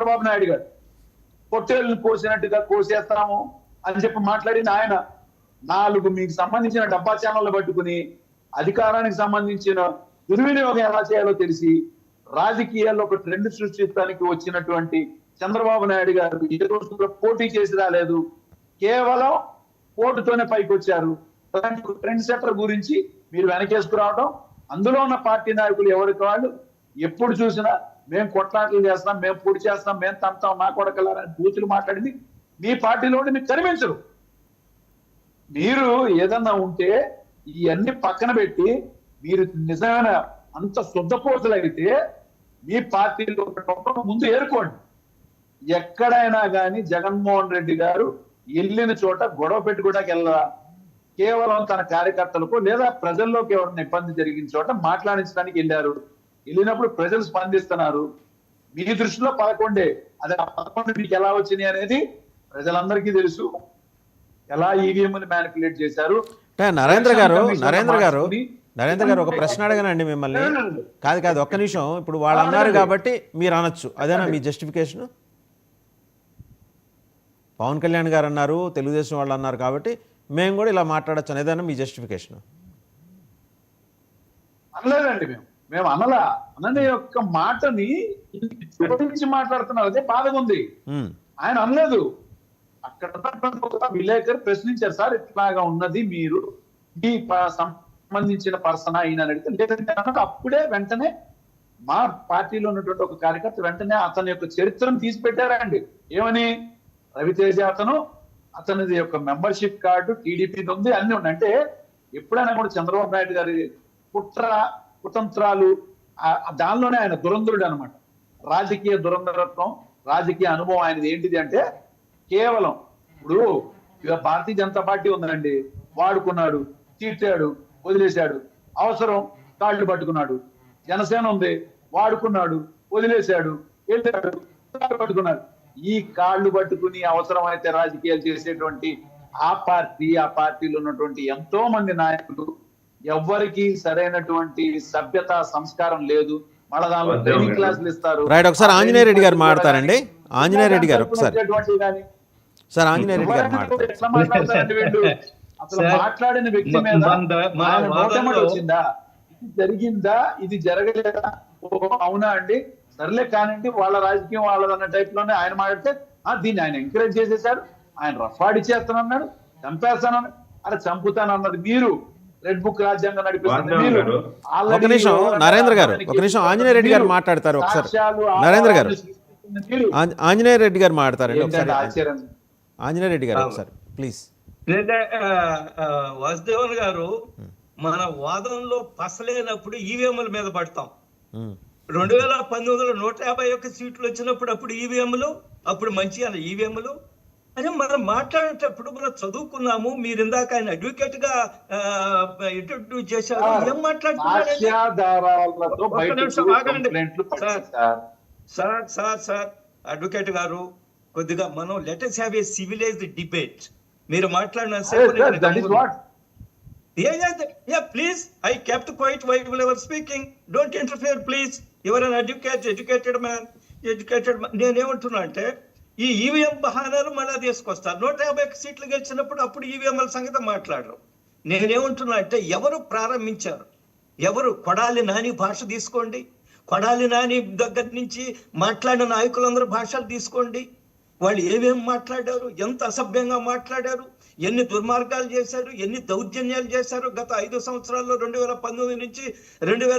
చంద్రబాబు నాయుడు గారు పొట్టేళ్ళని కోసినట్టుగా కోసేస్తాము అని చెప్పి మాట్లాడిన ఆయన 4 మీకు సంబంధించిన డబ్బా ఛానళ్ళు పట్టుకుని అధికారానికి సంబంధించిన దుర్వినియోగం ఎలా చేయాలో తెలిసి రాజకీయాల్లో ఒక ట్రెండ్ సృష్టించడానికి వచ్చినటువంటి చంద్రబాబు నాయుడు గారు ఈ రోజుల్లో పోటీ చేసి రాలేదు, కేవలం ఓటుతోనే పైకి వచ్చారు. ట్రెండ్ సెటర్ గురించి మీరు వెనకేసుకురావడం, అందులో ఉన్న పార్టీ నాయకులు ఎవరికి వాళ్ళు ఎప్పుడు చూసినా మేము కొట్లాటలు చేస్తాం, మేము పొడి చేస్తాం, మేము తంతాం, నా కొడకలారని బూతులు మాట్లాడింది మీ పార్టీలోని మీకు కనిపించరు. మీరు ఏదన్నా ఉంటే ఇవన్నీ పక్కన పెట్టి మీరు నిజమైన అంత శుద్ధపోతులైతే మీ పార్టీలో ముందు ఏరుకోండి. ఎక్కడైనా కానీ జగన్మోహన్ రెడ్డి గారు వెళ్ళిన చోట గొడవ పెట్టుకోవడానికి వెళ్ళరా, కేవలం తన కార్యకర్తలకు లేదా ప్రజల్లోకి ఎవరైనా ఇబ్బంది జరిగిన చోట మాట్లాడించడానికి వెళ్ళారు. వెళ్ళినప్పుడు ప్రజలు స్పందిస్తున్నారు. మీ దృష్టిలో 11, అదే 11 మీకు ఎలా వచ్చినాయి అనేది ప్రజలందరికీ తెలుసు. ఎలా ఈవీఎంని మ్యానిపులేట్ చేశారు. గారు ఒక ప్రశ్న అడగనండి మిమ్మల్ని. కాదు ఒక్క నిమిషం. ఇప్పుడు వాళ్ళు అన్నారు కాబట్టి మీరు అనొచ్చు, అదేనా మీ జస్టిఫికేషన్? పవన్ కళ్యాణ్ గారు అన్నారు, తెలుగుదేశం వాళ్ళు అన్నారు కాబట్టి మేము కూడా ఇలా మాట్లాడచ్చు అనేదాన్ని మీ జస్టిఫికేషన్? అనలేదండి, మేము అనలా. అనే యొక్క మాటని మాట్లాడుతున్నారు, అదే బాధగా ఉంది. ఆయన అనలేదు. అక్కడ విలేకరు ప్రశ్నించారు, సార్ ఇట్లాగా ఉన్నది మీరు మీ సంబంధించిన పర్సన్ అయినా అడిగితే లేదంటే అప్పుడే వెంటనే మా పార్టీలో ఉన్నటువంటి ఒక కార్యకర్త వెంటనే అతని యొక్క చరిత్రను తీసి పెట్టారండి. ఏమని? రవితేజ అతనిది యొక్క మెంబర్షిప్ కార్డు టీడీపీది ఉంది, అన్ని ఉన్నాయి. అంటే ఎప్పుడైనా కూడా చంద్రబాబు నాయుడు గారి కుతంత్రాలు దానిలోనే ఆయన దురంధరుడు అనమాట. రాజకీయ దురంధరత్వం, రాజకీయ అనుభవం ఆయనది ఏంటిది అంటే కేవలం ఇప్పుడు భారతీయ జనతా పార్టీ ఉందండి, వాడుకున్నాడు, తీర్చాడు, వదిలేశాడు. అవసరం కాళ్ళు పట్టుకున్నాడు. జనసేన ఉంది, వాడుకున్నాడు, వదిలేశాడు, వెళ్ళాడు, కాళ్ళు పట్టుకున్నాడు. ఈ కాళ్ళు పట్టుకుని అవసరమైతే రాజకీయాలు చేసేటువంటి ఆ పార్టీలో ఉన్నటువంటి ఎంతో మంది నాయకులు ఎవ్వరికి సరైనటువంటి సభ్యత సంస్కారం లేదు. మళ్ళా దానిలో ట్రైనింగ్ క్లాసులు ఇస్తారు. ఒకసారి ఆంజనేయ రెడ్డి గారు మాట్లాడతారండి. ఆంజనేయ రెడ్డి గారు ఒకసారి ఆంజనేయ రెడ్డి గారు మాట్లాడతారు. అసలు మాట్లాడిన వ్యక్తి మీద వచ్చిందా, ఇది జరిగిందా, ఇది జరగలేదా, అవునా అండి, సర్లే కానివ్వండి, వాళ్ళ రాజకీయం వాళ్ళదన్న టైప్ లోనే ఆయన మాట్లాడితే దీన్ని ఆయన ఎంకరేజ్ చేసేసాడు. ఆయన రఫాడి చేస్తానన్నాడు, చంపేస్తానన్నాడు. అరే చంపుతానన్నది మీరు, రెడ్ బుక్ రాజ్యాంగం నడిపిస్తుంది మీరు. ఒక నిమిషం నరేంద్ర గారు, ఒక నిమిషం ఆంజనేయ రెడ్డి గారు మాట్లాడతారు. ఒకసారి నరేంద్ర గారు, ఆంజనేయ రెడ్డి గారు మాట్లాడతారండి. ఒకసారి ఆంజనేయ రెడ్డి గారు ఒకసారి ప్లీజ్. వాసుదేవన్ గారు, మన వాదనలో పసలేనప్పుడు ఈవీఎంల మీద పడతాం. 2019లో 151 సీట్లు వచ్చినప్పుడు అప్పుడు ఈవీఎంలు, అప్పుడు మంచి ఈవీఎంలు. అదే మనం మాట్లాడేటప్పుడు మనం చదువుకున్నాము. మీరు ఇందాక ఆయన అడ్వకేట్ గా ఇంట్రడ్యూస్ చేశారు. ఏం మాట్లాడుతున్నారు? సార్ అడ్వకేట్ గారు, కొద్దిగా మనం let us have a civilized debate. మీరు మాట్లాడిన please, I kept quiet while you were speaking. Don't interfere please. Your uneducated man. నేనేమంటున్నా అంటే ఈ ఈవీఎం బహానాలు మళ్ళా తీసుకొస్తారు. 151 సీట్లు గెలిచినప్పుడు అప్పుడు ఈవీఎంల సంగతి మాట్లాడరు. నేనేమంటున్నా అంటే ఎవరు ప్రారంభించారు? ఎవరు? కొడాలి నాని భాష తీసుకోండి. కొడాలి నాని దగ్గర నుంచి మాట్లాడిన నాయకులందరూ భాషలు తీసుకోండి. వాళ్ళు ఏమేమి మాట్లాడారు, ఎంత అసభ్యంగా మాట్లాడారు, ఎన్ని దుర్మార్గాలు చేశారు, ఎన్ని దౌర్జన్యాలు చేశారు గత 5 సంవత్సరాల్లో 2019 నుంచి